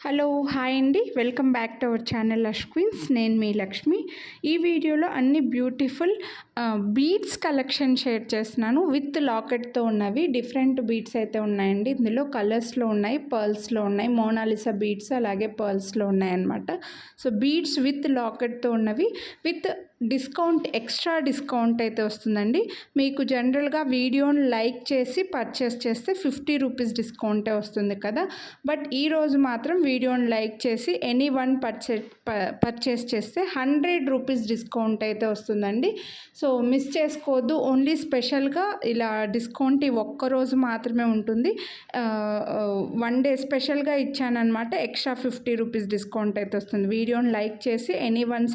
Hello hi అండి, welcome back to our channel lush queens. నేను మీ లక్ష్మి. ఈ వీడియోలో అన్ని బ్యూటిఫుల్ బీడ్స్ కలెక్షన్ షేర్ చేస్తున్నాను. విత్ లాకెట్తో ఉన్నవి డిఫరెంట్ బీడ్స్ అయితే ఉన్నాయండి. ఇందులో కలర్స్లో ఉన్నాయి, పర్ల్స్లో ఉన్నాయి, మోనాలిసా బీడ్స్ అలాగే పర్ల్స్లో ఉన్నాయన్నమాట. సో బీడ్స్ విత్ లాకెట్తో ఉన్నవి విత్ డిస్కౌంట్, ఎక్స్ట్రా డిస్కౌంట్ అయితే వస్తుందండి. మీకు జనరల్గా వీడియోని లైక్ చేసి పర్చేస్ చేస్తే 50 రూపీస్ డిస్కౌంటే వస్తుంది కదా. బట్ ఈరోజు మాత్రం వీడియోని లైక్ చేసి ఎనీ వన్ పర్చేస్ చేస్తే 100 రూపీస్ డిస్కౌంట్ అయితే వస్తుందండి. సో మిస్ చేసుకోవద్దు. ఓన్లీ స్పెషల్గా ఇలా డిస్కౌంట్ ఈ ఒక్కరోజు మాత్రమే ఉంటుంది. 1 డే స్పెషల్గా ఇచ్చానమాట. ఎక్స్ట్రా 50 రూపీస్ డిస్కౌంట్ అయితే వస్తుంది. వీడియోని లైక్ చేసి ఎనీ వన్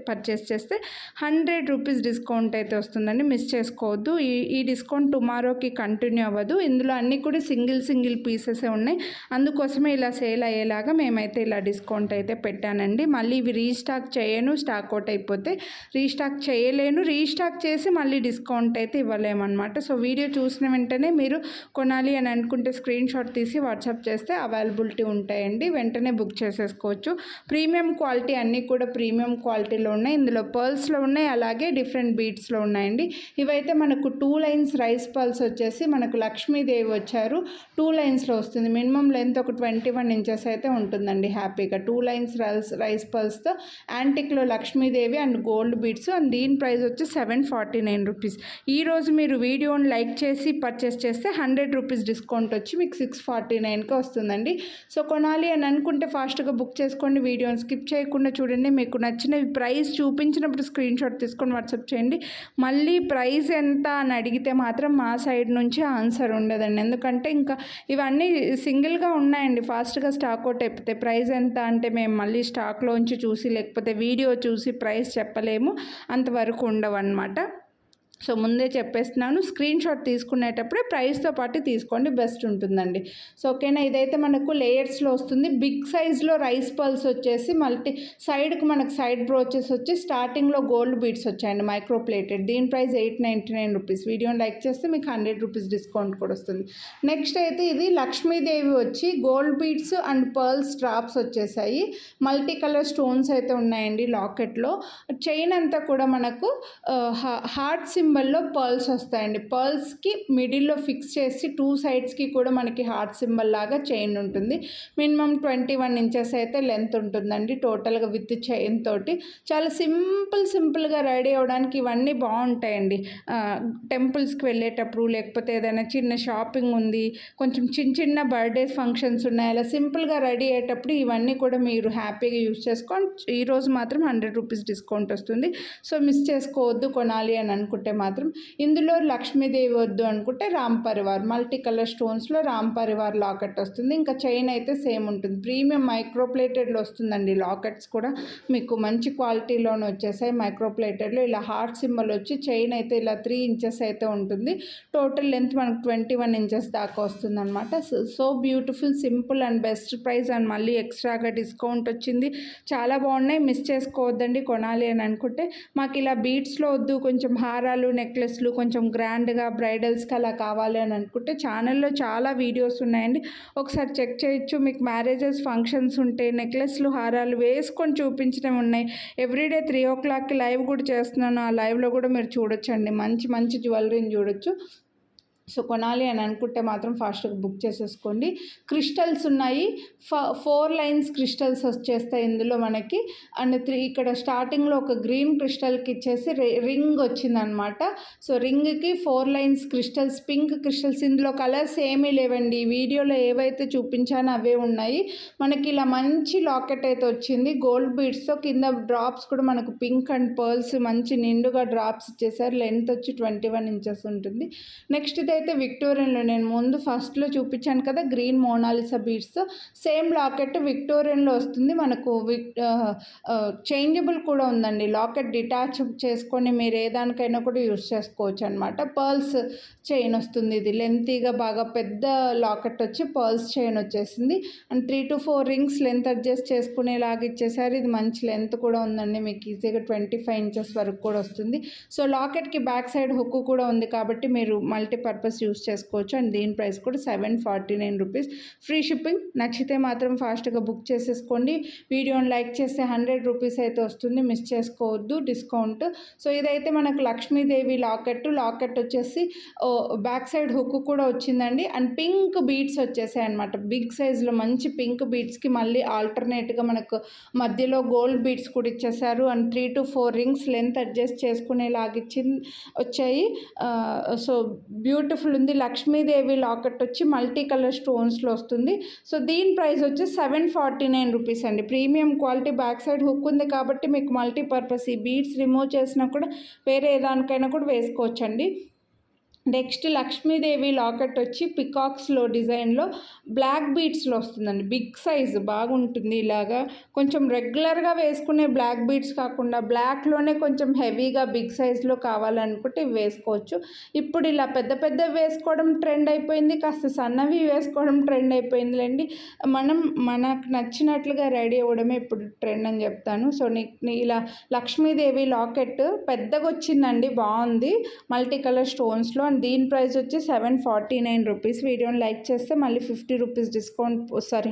పర్చేస్ చేస్తే 100 రూపీస్ డిస్కౌంట్ అయితే వస్తుందండి. మిస్ చేసుకోవద్దు. ఈ డిస్కౌంట్ టుమారోకి కంటిన్యూ అవ్వదు. ఇందులో అన్నీ కూడా సింగిల్ పీసెసే ఉన్నాయి. అందుకోసమే ఇలా సేల్ అయ్యేలాగా మేమైతే ఇలా డిస్కౌంట్ అయితే పెట్టానండి. మళ్ళీ ఇవి రీస్టాక్ చేయను, స్టాక్ అవుట్ అయిపోతే రీస్టాక్ చేయలేను. రీస్టాక్ చేసి మళ్ళీ డిస్కౌంట్ అయితే ఇవ్వలేమన్నమాట. సో వీడియో చూసిన వెంటనే మీరు కొనాలి అని అనుకుంటే స్క్రీన్ షాట్ తీసి వాట్సాప్ చేస్తే అవైలబిలిటీ ఉంటాయండి. వెంటనే బుక్ చేసేసుకోవచ్చు. ప్రీమియం క్వాలిటీ అన్నీ కూడా ప్రీమియం క్వాలిటీలో ఉన్నాయి. ఇందులో పర్ల్స్లో ఉన్నాయి, అలాగే డిఫరెంట్ బీడ్స్లో ఉన్నాయండి. ఇవైతే మనకు 2 లైన్స్ రైస్ పర్ల్స్ వచ్చేసి మనకు లక్ష్మీదేవి వచ్చారు. 2 లైన్స్లో వస్తుంది. మినిమం లెంత్ ఒక 21 ఇంచెస్ అయితే ఉంటుందండి హ్యాపీగా. 2 లైన్స్ రైస్ పర్ల్స్తో యాంటిక్లో Lakshmidevi and gold beads. And దీని ప్రైస్ వచ్చి 749 రూపీస్. ఈరోజు మీరు వీడియోని లైక్ చేసి పర్చేస్ చేస్తే 100 రూపీస్ డిస్కౌంట్ వచ్చి మీకు 649కి వస్తుందండి. సో కొనాలి అని అనుకుంటే ఫాస్ట్గా బుక్ చేసుకోండి. వీడియోని స్కిప్ చేయకుండా చూడండి. మీకు నచ్చినవి ప్రైస్ చూపించినప్పుడు స్క్రీన్ షాట్ తీసుకొని వాట్సాప్ చేయండి. మళ్ళీ ప్రైస్ ఎంత అని అడిగితే మాత్రం మా సైడ్ నుంచి ఆన్సర్ ఉండదండి. ఎందుకంటే ఇంకా ఇవన్నీ సింగిల్గా ఉన్నాయండి. ఫాస్ట్గా స్టాక్ అవుట్ అయిపోతే ప్రైస్ ఎంత అంటే మేము మళ్ళీ స్టాక్లోంచి చూసి లేకపోతే వీడియో చూసి ప్రైస్ చెప్పలేము. అంతవరకు ఉండవన్నమాట. సో ముందే చెప్పేస్తున్నాను. స్క్రీన్ షాట్ తీసుకునేటప్పుడే ప్రైస్తో పాటు తీసుకోండి, బెస్ట్ ఉంటుందండి. సో ఓకేనా. ఇదైతే మనకు లేయర్స్లో వస్తుంది. బిగ్ సైజ్లో రైస్ పర్ల్స్ వచ్చేసి సైడ్కి మనకు సైడ్ బ్రోచెస్ వచ్చి స్టార్టింగ్లో గోల్డ్ బీడ్స్ వచ్చాయండి, మైక్రో ప్లేటెడ్. దీని ప్రైస్ 899 రూపీస్. వీడియోని లైక్ చేస్తే మీకు 100 రూపీస్ డిస్కౌంట్ కూడా వస్తుంది. నెక్స్ట్ అయితే ఇది లక్ష్మీదేవి వచ్చి gold beads and pearls drops వచ్చేసాయి. మల్టీ కలర్ స్టోన్స్ అయితే ఉన్నాయండి లాకెట్లో. చైన్ అంతా కూడా మనకు హార్ట్ సింబల్లో పర్ల్స్ వస్తాయండి. పర్ల్స్కి మిడిల్లో ఫిక్స్ చేసి 2 సైడ్స్కి కూడా మనకి హార్ట్ సింబల్ లాగా చైన్ ఉంటుంది. మినిమం 21 ఇంచెస్ అయితే లెంత్ ఉంటుందండి టోటల్గా విత్ చైన్ తోటి. చాలా సింపుల్గా రెడీ అవ్వడానికి ఇవన్నీ బాగుంటాయండి. టెంపుల్స్కి వెళ్ళేటప్పుడు లేకపోతే ఏదైనా చిన్న షాపింగ్ ఉంది, కొంచెం చిన్న బర్త్డే ఫంక్షన్స్ ఉన్నాయి, అలా సింపుల్గా రెడీ అయ్యేటప్పుడు ఇవన్నీ కూడా మీరు హ్యాపీగా యూజ్ చేసుకోండి. ఈరోజు మాత్రం 100 రూపీస్ డిస్కౌంట్ వస్తుంది. సో మిస్ చేసుకోవద్దు కొనాలి అని అనుకుంటే మాత్రం. ఇందులో లక్ష్మీదేవి వద్దు అనుకుంటే రామ్ పరివార్ మల్టీ కలర్ స్టోన్స్లో రామ్ పరివార్ లాకెట్ వస్తుంది. ఇంకా చైన్ అయితే సేమ్ ఉంటుంది. ప్రీమియం మైక్రో ప్లేటెడ్లో వస్తుందండి. లాకెట్స్ కూడా మీకు మంచి క్వాలిటీలోనే వచ్చేసాయి. మైక్రో ప్లేటెడ్లో ఇలా హార్ట్ సింబల్ వచ్చి చైన్ అయితే ఇలా 3 ఇంచెస్ అయితే ఉంటుంది. టోటల్ లెంత్ మనకు 21 ఇంచెస్ దాకా వస్తుంది అనమాట. So beautiful, simple and best price. And మళ్ళీ ఎక్స్ట్రాగా డిస్కౌంట్ వచ్చింది. చాలా బాగున్నాయి, మిస్ చేసుకోవద్దండి కొనాలి అని అనుకుంటే. మాకు ఇలా బీడ్స్లో వద్దు, కొంచెం హారాలు నెక్లెస్లు కొంచెం గ్రాండ్గా బ్రైడల్స్కి అలా కావాలి అని అనుకుంటే ఛానల్లో చాలా వీడియోస్ ఉన్నాయండి, ఒకసారి చెక్ చేయొచ్చు. మీకు మ్యారేజెస్ ఫంక్షన్స్ ఉంటే నెక్లెస్లు హారాలు వేసుకొని చూపించడం ఉన్నాయి. ఎవ్రీడే 3 o'clockకి లైవ్ కూడా చేస్తున్నాను. ఆ లైవ్లో కూడా మీరు చూడొచ్చండి. మంచి జ్యువెలరీని చూడొచ్చు. సో కొనాలి అని అనుకుంటే మాత్రం ఫాస్ట్గా బుక్ చేసేసుకోండి. క్రిస్టల్స్ ఉన్నాయి. 4 లైన్స్ క్రిస్టల్స్ వచ్చేస్తాయి ఇందులో మనకి. అండ్ 3 ఇక్కడ స్టార్టింగ్లో ఒక గ్రీన్ క్రిస్టల్కి ఇచ్చేసి రింగ్ వచ్చిందనమాట. సో రింగ్కి 4 లైన్స్ క్రిస్టల్స్, పింక్ క్రిస్టల్స్. ఇందులో కలర్స్ ఏమీ లేవండి. వీడియోలో ఏవైతే చూపించానో అవే ఉన్నాయి. మనకి ఇలా మంచి లాకెట్ అయితే వచ్చింది గోల్డ్ బీడ్స్తో. కింద డ్రాప్స్ కూడా మనకు పింక్ అండ్ పర్ల్స్ మంచి నిండుగా డ్రాప్స్ ఇచ్చేసారు. లెంత్ వచ్చి 21 ఇంచెస్ ఉంటుంది. నెక్స్ట్ అయితే విక్టోరియన్లో నేను ముందు ఫస్ట్లో చూపించాను కదా green Mona Lisa beads, same locket విక్టోరియన్లో వస్తుంది మనకు. చేంజబుల్ కూడా ఉందండి. లాకెట్ డిటాచ్ చేసుకొని మీరు ఏ దానికైనా కూడా యూజ్ చేసుకోవచ్చు అనమాట. పర్ల్స్ చైన్ వస్తుంది. ఇది లెంతీగా బాగా పెద్ద లాకెట్ వచ్చి పర్ల్స్ చైన్ వచ్చేసింది. And 3 to 4 rings length adjust చేసుకునేలాగా ఇచ్చేసారు. ఇది మంచి లెంత్ కూడా ఉందండి. మీకు ఈజీగా 25 ఇంచెస్ వరకు కూడా వస్తుంది. సో లాకెట్కి బ్యాక్ సైడ్ హుక్ కూడా ఉంది కాబట్టి మీరు మల్టీపర్పస్ పర్పస్ యూస్ చేసుకోవచ్చు. అండ్ దీని ప్రైస్ కూడా 749 రూపీస్. Free shipping. నచ్చితే మాత్రం ఫాస్ట్గా బుక్ చేసేసుకోండి. వీడియోని లైక్ చేస్తే 100 రూపీస్ అయితే వస్తుంది, మిస్ చేసుకోవద్దు డిస్కౌంట్. సో ఇదైతే మనకు లక్ష్మీదేవి లాకెట్ వచ్చేసి బ్యాక్ సైడ్ హుక్ కూడా వచ్చిందండి. అండ్ పింక్ బీడ్స్ వచ్చేసాయి అనమాట. బిగ్ సైజులో మంచి పింక్ బీడ్స్కి మళ్ళీ ఆల్టర్నేట్గా మనకు మధ్యలో గోల్డ్ బీడ్స్ కూడా ఇచ్చేసారు. And 3 to 4 rings length adjust చేసుకునేలాగా వచ్చాయి. సో బ్యూటిఫుల్ ఉంది. లక్ష్మీదేవి లాకెట్ వచ్చి మల్టీ కలర్ స్టోన్స్లో వస్తుంది. సో దీని ప్రైస్ వచ్చి 749 రూపీస్ అండి. Premium quality. Back side hook ఉంది కాబట్టి మీకు మల్టీపర్పస్. ఈ బీడ్స్ రిమూవ్ చేసినా కూడా వేరే దానికైనా కూడా వేసుకోవచ్చండి. నెక్స్ట్ లక్ష్మీదేవి లాకెట్ వచ్చి పికాక్స్లో డిజైన్లో బ్లాక్ బీడ్స్లో వస్తుందండి. బిగ్ సైజు బాగుంటుంది. ఇలాగా కొంచెం రెగ్యులర్గా వేసుకునే బ్లాక్ బీడ్స్ కాకుండా బ్లాక్లోనే కొంచెం హెవీగా బిగ్ సైజులో కావాలనుకుంటే ఇవి వేసుకోవచ్చు. ఇప్పుడు ఇలా పెద్ద పెద్దవి వేసుకోవడం ట్రెండ్ అయిపోయింది, కాస్త సన్నవి వేసుకోవడం ట్రెండ్ అయిపోయిందిలేండి. మనకు నచ్చినట్లుగా రెడీ అవ్వడమే ఇప్పుడు ట్రెండ్ అని చెప్తాను. సో ఇలా లక్ష్మీదేవి లాకెట్ పెద్దగా వచ్చిందండి, బాగుంది, మల్టీ కలర్ స్టోన్స్లో. దీని ప్రైస్ వచ్చి 749 రూపీస్. వీడియోని లైక్ చేస్తే మళ్ళీ 50 రూపీస్ డిస్కౌంట్,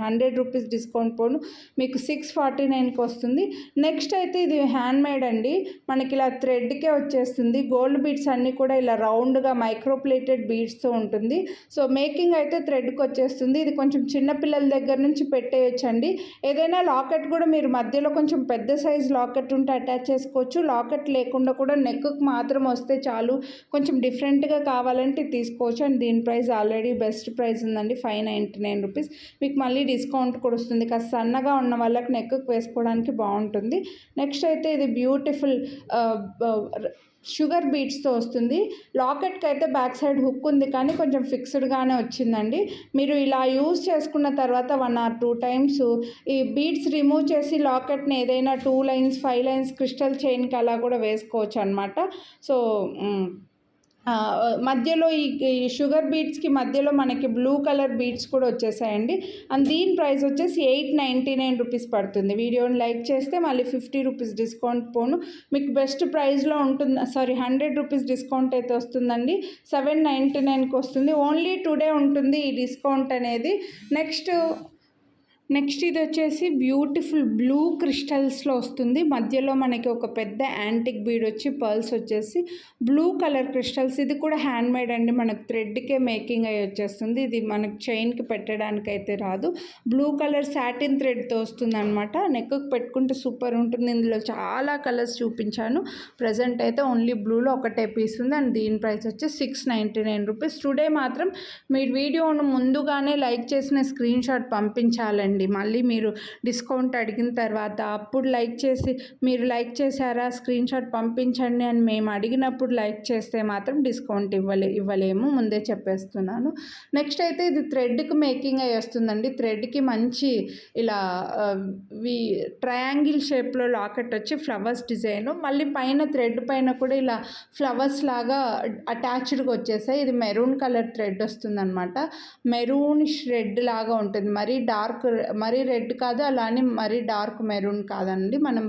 100 రూపీస్ డిస్కౌంట్ పోను మీకు 649కి వస్తుంది. నెక్స్ట్ అయితే ఇది హ్యాండ్ మేడ్ అండి. మనకి ఇలా థ్రెడ్కే వచ్చేస్తుంది. గోల్డ్ బీడ్స్ అన్నీ కూడా ఇలా రౌండ్గా మైక్రోప్లేటెడ్ బీడ్స్తో ఉంటుంది. సో మేకింగ్ అయితే థ్రెడ్కి వచ్చేస్తుంది. ఇది కొంచెం చిన్నపిల్లల దగ్గర నుంచి పెట్టేయచ్చండి. ఏదైనా లాకెట్ కూడా మీరు మధ్యలో కొంచెం పెద్ద సైజ్ లాకెట్ ఉంటే అటాచ్ చేసుకోవచ్చు. లాకెట్ లేకుండా కూడా నెక్కు మాత్రం వస్తే చాలు, కొంచెం డిఫరెంట్గా కావాలంటే తీసుకోవచ్చు. అండ్ దీని ప్రైస్ ఆల్రెడీ బెస్ట్ ప్రైస్ ఉందండి, 599 రూపీస్. మీకు మళ్ళీ డిస్కౌంట్ కూడా వస్తుంది. కాస్త సన్నగా ఉన్న వాళ్ళకి నెక్కు వేసుకోవడానికి బాగుంటుంది. నెక్స్ట్ అయితే ఇది బ్యూటిఫుల్ షుగర్ బీడ్స్తో వస్తుంది. లాకెట్కి అయితే బ్యాక్ సైడ్ హుక్ ఉంది కానీ కొంచెం ఫిక్స్డ్గానే వచ్చిందండి. మీరు ఇలా యూజ్ చేసుకున్న తర్వాత 1 or 2 టైమ్స్ ఈ బీడ్స్ రిమూవ్ చేసి లాకెట్ని ఏదైనా 2 lines 5 lines క్రిస్టల్ చైన్కి అలా కూడా వేసుకోవచ్చు అనమాట. సో మధ్యలో ఈ షుగర్ బీడ్స్కి మధ్యలో మనకి బ్లూ కలర్ బీడ్స్ కూడా వచ్చేసాయండి. అండ్ దీని ప్రైస్ వచ్చేసి 899 రూపీస్ పడుతుంది. వీడియోని లైక్ చేస్తే మళ్ళీ 50 రూపీస్ డిస్కౌంట్ పోను మీకు బెస్ట్ ప్రైస్లో ఉంటుంది. 100 రూపీస్ డిస్కౌంట్ అయితే వస్తుందండి. 799కి వస్తుంది. ఓన్లీ టుడే ఉంటుంది ఈ డిస్కౌంట్ అనేది. నెక్స్ట్ ఇది వచ్చేసి బ్యూటిఫుల్ బ్లూ క్రిస్టల్స్లో వస్తుంది. మధ్యలో మనకి ఒక పెద్ద యాంటిక్ బీడ్ వచ్చి పర్ల్స్ వచ్చేసి బ్లూ కలర్ క్రిస్టల్స్. ఇది కూడా హ్యాండ్ మేడ్ అండి, మనకు థ్రెడ్కే మేకింగ్ అయ్యి వచ్చేస్తుంది. ఇది మనకు చైన్కి పెట్టడానికి అయితే రాదు. బ్లూ కలర్ సాటిన్ థ్రెడ్తో వస్తుంది అనమాట. నెక్కు పెట్టుకుంటే సూపర్ ఉంటుంది. ఇందులో చాలా కలర్స్ చూపించాను. ప్రజెంట్ అయితే ఓన్లీ బ్లూలో ఒకటే పీస్ ఉంది. అండ్ దీని ప్రైస్ వచ్చి 699 రూపీస్. టుడే మాత్రం మీరు వీడియోను ముందుగానే లైక్ చేసిన స్క్రీన్ షాట్ పంపించాలండి. మళ్ళీ మీరు డిస్కౌంట్ అడిగిన తర్వాత అప్పుడు మీరు లైక్ చేశారా, స్క్రీన్ షాట్ పంపించండి అని మేము అడిగినప్పుడు లైక్ చేస్తే మాత్రం డిస్కౌంట్ ఇవ్వలేము, ముందే చెప్పేస్తున్నాను. నెక్స్ట్ అయితే ఇది థ్రెడ్కి మేకింగ్ అయ్యి వస్తుందండి. థ్రెడ్కి మంచి ఇలా ట్రయాంగిల్ షేప్లో లాకెట్ వచ్చి ఫ్లవర్స్ డిజైన్, మళ్ళీ పైన థ్రెడ్ పైన కూడా ఇలా ఫ్లవర్స్ లాగా అటాచ్డ్గా వచ్చేసాయి. ఇది మెరూన్ కలర్ థ్రెడ్ వస్తుందన్నమాట. మెరూనిష్ రెడ్ లాగా ఉంటుంది. మరీ రెడ్ కాదు, అలానే మరీ డార్క్ మెరూన్ కాదండి. మనం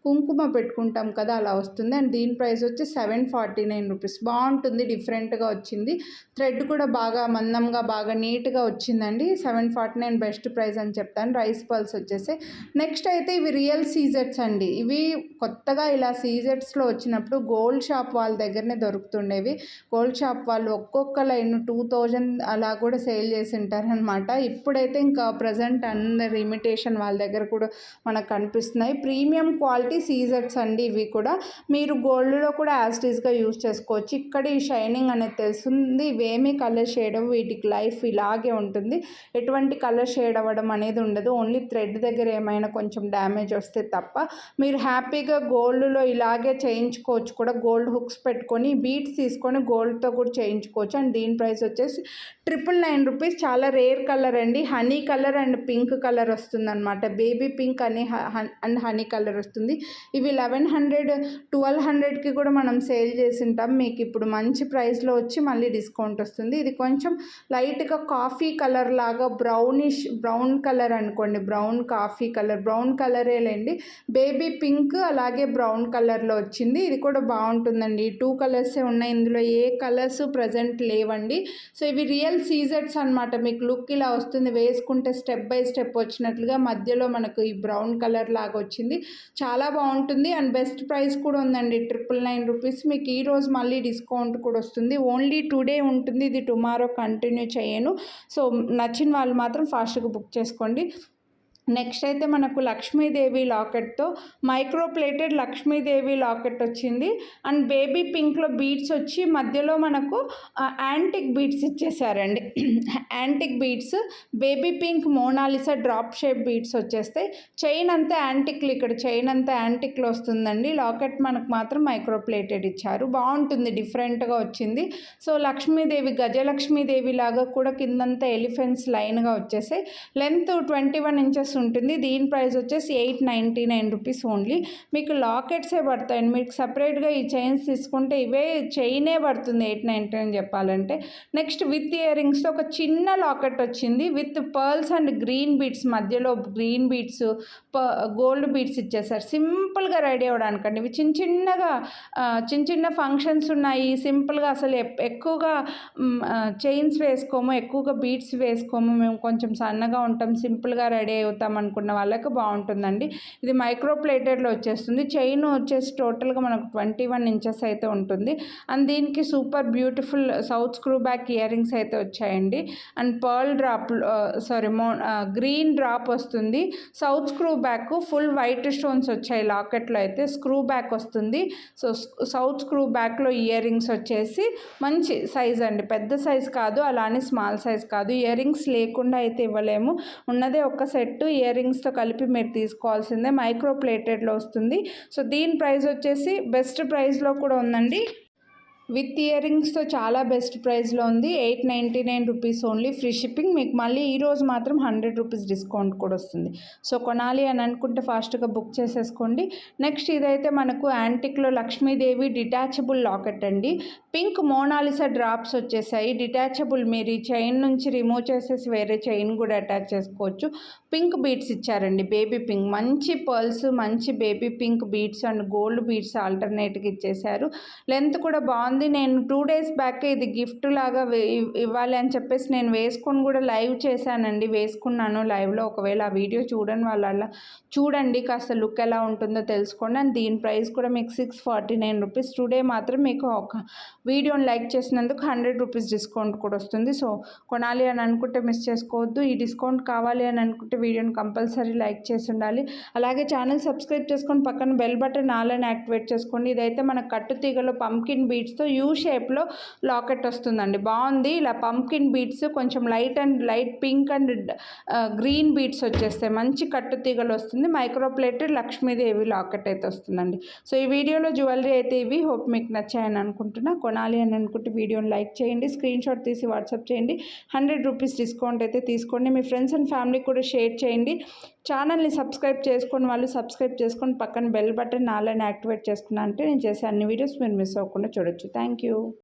కుంకుమ పెట్టుకుంటాం కదా, అలా వస్తుంది. అండ్ దీని ప్రైస్ వచ్చి 749 రూపీస్. బాగుంటుంది, డిఫరెంట్గా వచ్చింది. థ్రెడ్ కూడా బాగా మందంగా బాగా నీట్గా వచ్చిందండి. 749 బెస్ట్ ప్రైస్ అని చెప్తాను. రైస్ పర్ల్స్ వచ్చేసి. నెక్స్ట్ అయితే ఇవి రియల్ సీజెట్స్ అండి. ఇవి కొత్తగా ఇలా సీజెట్స్లో వచ్చినప్పుడు గోల్డ్ షాప్ వాళ్ళ దగ్గరనే దొరుకుతుండేవి. గోల్డ్ షాప్ వాళ్ళు ఒక్కొక్క లైన్ 2000 అలా కూడా సేల్ చేసి ఉంటారనమాట. ఇప్పుడైతే ఇంకా ప్రజెంట్ అందరు ఇమిటేషన్ వాళ్ళ దగ్గర కూడా మనకు కనిపిస్తున్నాయి. ప్రీమియం క్వాలిటీ సీజెట్స్ అండి ఇవి కూడా. మీరు గోల్డ్లో కూడా యాస్టీస్గా యూజ్ చేసుకోవచ్చు. ఇక్కడ ఈ షైనింగ్ అనేది తెలుస్తుంది. ఇవేమీ కలర్ షేడ్ అవ్వవు, వీటికి లైఫ్ ఇలాగే ఉంటుంది. ఎటువంటి కలర్ షేడ్ అవ్వడం అనేది ఉండదు. ఓన్లీ థ్రెడ్ దగ్గర ఏమైనా కొంచెం డ్యామేజ్ వస్తే తప్ప మీరు హ్యాపీగా గోల్డ్లో ఇలాగే చేయించుకోవచ్చు కూడా. గోల్డ్ హుక్స్ పెట్టుకొని బీడ్స్ తీసుకొని గోల్డ్తో కూడా చేయించుకోవచ్చు. అండ్ దీని ప్రైస్ వచ్చేసి 999 రూపీస్. చాలా రేర్ కలర్ అండి, honey colour and pink colour వస్తుందన్నమాట. బేబీ పింక్ అని అండ్ హనీ కలర్ వస్తుంది. ఇవి 1100 1200కి కూడా మనం సేల్ చేసి ఉంటాం. మీకు ఇప్పుడు మంచి ప్రైస్లో వచ్చి మళ్ళీ డిస్కౌంట్ వస్తుంది. ఇది కొంచెం లైట్గా కాఫీ కలర్ లాగా బ్రౌన్ కలర్ అనుకోండి, కాఫీ కలర్ బ్రౌన్ కలరేలేండి. బేబీ పింక్ అలాగే బ్రౌన్ కలర్లో వచ్చింది. ఇది కూడా బాగుంటుందండి. 2 కలర్సే ఉన్నాయి, ఇందులో ఏ కలర్స్ ప్రజెంట్ లేవండి. సో ఇవి రియల్ సీజెట్స్ అనమాట. మీకు లుక్ ఇలా వస్తుంది, వేసుకుంటే స్టెప్ బై స్టెప్ వచ్చినట్లుగా మధ్యలో మనకు ఈ బ్రౌన్ కలర్ లాగా వచ్చింది. చాలా బాగుంటుంది అండ్ బెస్ట్ ప్రైస్ కూడా ఉందండి, 999 రూపీస్. మీకు ఈరోజు మళ్ళీ డిస్కౌంట్ కూడా వస్తుంది. ఓన్లీ టుడే ఉంటుంది, ఇది టుమారో కంటిన్యూ చేయను. సో నచ్చిన వాళ్ళు మాత్రం ఫాస్ట్గా బుక్ చేసుకోండి. నెక్స్ట్ అయితే మనకు లక్ష్మీదేవి లాకెట్తో మైక్రో ప్లేటెడ్ లక్ష్మీదేవి లాకెట్ వచ్చింది. అండ్ బేబీ పింక్లో బీడ్స్ వచ్చి మధ్యలో మనకు యాంటిక్ బీడ్స్ ఇచ్చేసారండి. Antique beads baby pink Mona Lisa drop shape beads వచ్చేస్తాయి. చైన్ అంతా యాంటిక్లు, ఇక్కడ చైన్ అంతా యాంటిక్లో వస్తుందండి. లాకెట్ మనకు మాత్రం మైక్రో ప్లేటెడ్ ఇచ్చారు. బాగుంటుంది, డిఫరెంట్గా వచ్చింది. సో లక్ష్మీదేవి గజలక్ష్మీదేవి లాగా కూడా కిందంతా ఎలిఫెంట్స్ లైన్గా వచ్చేసాయి. లెంత్ 21 ఇంచెస్ ఉంటుంది. దీని ప్రైస్ వచ్చేసి 899 రూపీస్ ఓన్లీ. మీకు లాకెట్సే పడతాయండి. మీకు సపరేట్గా ఈ చైన్స్ తీసుకుంటే ఇవే చైనే పడుతుంది 899 చెప్పాలంటే. నెక్స్ట్ విత్ ఇయర్ రింగ్స్తో ఒక చిన్న లాకెట్ వచ్చింది with pearls and green beads, మధ్యలో గ్రీన్ బీడ్స్ గోల్డ్ బీడ్స్ ఇచ్చేసారు. సింపుల్గా రెడీ అవ్వడానికండి. ఇవి చిన్న ఫంక్షన్స్ ఉన్నాయి, సింపుల్గా అసలు ఎక్కువగా చైన్స్ వేసుకోము, ఎక్కువగా బీడ్స్ వేసుకోము, మేము కొంచెం సన్నగా ఉంటాం, సింపుల్గా రెడీ అవుతాం అనుకున్న వాళ్ళకి బాగుంటుందండి. ఇది మైక్రో ప్లేటెడ్లో వచ్చేస్తుంది. చైన్ వచ్చేసి టోటల్గా మనకు 21 ఇంచెస్ అయితే ఉంటుంది. అండ్ దీనికి super beautiful south screw back earrings అయితే వచ్చాయండి. And pearl drop green drop వస్తుంది. South screw back full white stones వచ్చాయి. లాకెట్లో అయితే స్క్రూ బ్యాక్ వస్తుంది. సో సౌత్ స్క్రూ బ్యాక్లో ఇయర్ రింగ్స్ వచ్చేసి మంచి సైజ్ అండి, పెద్ద సైజ్ కాదు, అలానే స్మాల్ సైజ్ కాదు. ఇయర్ రింగ్స్ లేకుండా అయితే ఇవ్వలేము, ఉన్నదే ఒక్క సెట్. ఇయర్ రింగ్స్తో కలిపి మీరు తీసుకోవాల్సిందే. మైక్రో ప్లేటెడ్లో వస్తుంది. సో దీని ప్రైస్ వచ్చేసి బెస్ట్ ప్రైస్లో కూడా ఉందండి. విత్ ఇయర్ రింగ్స్తో చాలా బెస్ట్ ప్రైస్లో ఉంది. 899 రూపీస్ ఓన్లీ, ఫ్రీ షిప్పింగ్. మీకు మళ్ళీ ఈరోజు మాత్రం 100 రూపీస్ డిస్కౌంట్ కూడా వస్తుంది. సో కొనాలి అని అనుకుంటే ఫాస్ట్గా బుక్ చేసేసుకోండి. నెక్స్ట్ ఇదైతే మనకు యాంటిక్లో లక్ష్మీదేవి డిటాచబుల్ లాకెట్ అండి. పింక్ మోనాలిసా డ్రాప్స్ వచ్చేసాయి. డిటాచబుల్, మీరు ఈ చైన్ నుంచి రిమూవ్ చేసేసి వేరే చైన్ కూడా అటాచ్ చేసుకోవచ్చు. పింక్ బీడ్స్ ఇచ్చారండి, బేబీ పింక్, మంచి పర్ల్స్, మంచి baby pink beads and gold beads ఆల్టర్నేట్గా ఇచ్చేసారు. లెంత్ కూడా బాగుంది. నేను 2 డేస్ బ్యాక్ ఇది గిఫ్ట్ లాగా ఇవ్వాలి అని చెప్పేసి నేను వేసుకొని కూడా లైవ్ చేశానండి, వేసుకున్నాను లైవ్లో. ఒకవేళ ఆ వీడియో చూడని వాళ్ళ చూడండి, కాస్త లుక్ ఎలా ఉంటుందో తెలుసుకోండి. అండ్ దీని ప్రైస్ కూడా మీకు 649 రూపీస్. టుడే మాత్రం మీకు ఒక వీడియోని లైక్ చేసినందుకు 100 రూపీస్ డిస్కౌంట్ కూడా వస్తుంది. సో కొనాలి అని అనుకుంటే మిస్ చేసుకోవద్దు. ఈ డిస్కౌంట్ కావాలి అని అనుకుంటే వీడియోని కంపల్సరీ లైక్ చేసి ఉండాలి. అలాగే ఛానల్ సబ్స్క్రైబ్ చేసుకొని పక్కన బెల్ బటన్ ఆల్ యాక్టివేట్ చేసుకోండి. ఇదైతే మన కట్టు తీగలో పంకిన్ బీడ్స్తో యూ షేప్లో లాకెట్ వస్తుందండి. బాగుంది. ఇలా పంకిన్ బీడ్స్ కొంచెం light pink and green beads వచ్చేస్తాయి. మంచి కట్టు తీగలు వస్తుంది. మైక్రో ప్లేటెడ్ లక్ష్మీదేవి లాకెట్ అయితే వస్తుందండి. సో ఈ వీడియోలో జ్యువెలరీ అయితే ఇవి. హోప్ మీకు నచ్చాయని అనుకుంటున్నా. కొనాలి అని అనుకుంటే వీడియోని లైక్ చేయండి, స్క్రీన్ షాట్ తీసి వాట్సాప్ చేయండి. 100 రూపీస్ డిస్కౌంట్ అయితే తీసుకోండి. మీ ఫ్రెండ్స్ అండ్ ఫ్యామిలీ కూడా షేర్ చేయండి. ఛానల్ని సబ్స్క్రైబ్ చేసుకొని వాళ్ళు సబ్స్క్రైబ్ చేసుకొని పక్కన బెల్ బటన్ ఆల్ యాక్టివేట్ చేసుకున్నా అంటే నేను చేసే అన్ని వీడియోస్ మీరు మిస్ అవ్వకుండా చూడొచ్చు. Thank you.